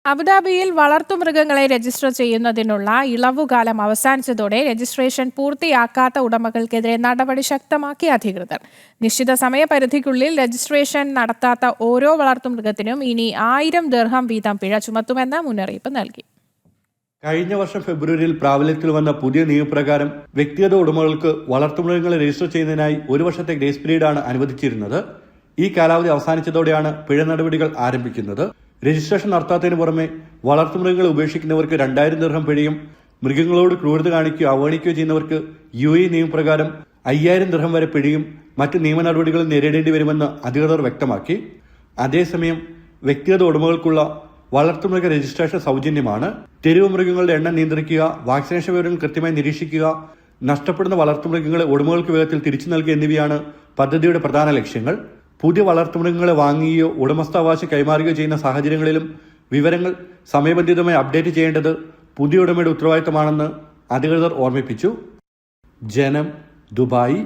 അബുദാബിയിൽ വളർത്തുമൃഗങ്ങളെ രജിസ്റ്റർ ചെയ്യുന്നതിനുള്ള ഇളവുകാലം അവസാനിച്ചതോടെ രജിസ്ട്രേഷൻ പൂർത്തിയാക്കാത്ത ഉടമകൾക്കെതിരെ നടപടി ശക്തമാക്കി അധികൃതർ. നിശ്ചിത സമയപരിധിക്കുള്ളിൽ രജിസ്ട്രേഷൻ നടത്താത്ത ഓരോ വളർത്തുമൃഗത്തിനും ഇനി 1000 ദിർഹം വീതം പിഴ ചുമത്തുമെന്ന് മുന്നറിയിപ്പ് നൽകി. കഴിഞ്ഞ വർഷം ഫെബ്രുവരിയിൽ പ്രാബല്യത്തിൽ വന്ന പുതിയ നിയമപ്രകാരം വ്യക്തിഗത ഉടമകൾക്ക് വളർത്തുമൃഗങ്ങളെ രജിസ്റ്റർ ചെയ്യുന്നതിനായി 1 വർഷത്തെ ഗ്രേസ് പീരീഡാണ് അനുവദിച്ചിരുന്നത്. ഈ കാലാവധി അവസാനിച്ചതോടെയാണ് പിഴ നടപടികൾ ആരംഭിക്കുന്നത്. രജിസ്ട്രേഷൻ നടത്താത്തതിന് പുറമെ വളർത്തുമൃഗങ്ങളെ ഉപേക്ഷിക്കുന്നവർക്ക് 2000 ദിർഹം പിഴയും മൃഗങ്ങളോട് ക്രൂരത കാണിക്കുകയോ അവഗണിക്കുകയോ ചെയ്യുന്നവർക്ക് UAE നിയമപ്രകാരം 5000 ദിർഹം വരെ പിഴയും മറ്റ് നിയമ നടപടികളും നേരിടേണ്ടി വരുമെന്ന് അധികൃതർ വ്യക്തമാക്കി. അതേസമയം വ്യക്തിഗത ഉടമകൾക്കുള്ള വളർത്തുമൃഗ രജിസ്ട്രേഷൻ സൗജന്യമാണ്. തെരുവ് മൃഗങ്ങളുടെ എണ്ണം നിയന്ത്രിക്കുക, വാക്സിനേഷൻ വിവരങ്ങൾ കൃത്യമായി നിരീക്ഷിക്കുക, നഷ്ടപ്പെടുന്ന വളർത്തുമൃഗങ്ങളെ ഉടമകൾക്ക് വേഗത്തിൽ തിരിച്ചു നൽകുക എന്നിവയാണ് പദ്ധതിയുടെ പ്രധാന ലക്ഷ്യങ്ങൾ. പുതിയ വളർത്തുമൃഗങ്ങളെ വാങ്ങുകയോ ഉടമസ്ഥാവകാശം കൈമാറുകയോ ചെയ്യുന്ന സാഹചര്യങ്ങളിലും വിവരങ്ങൾ സമയബന്ധിതമായി അപ്ഡേറ്റ് ചെയ്യേണ്ടത് പുതിയ ഉടമയുടെ ഉത്തരവാദിത്തമാണെന്ന് അധികൃതർ ഓർമ്മിപ്പിച്ചു. ജനം, ദുബായ്.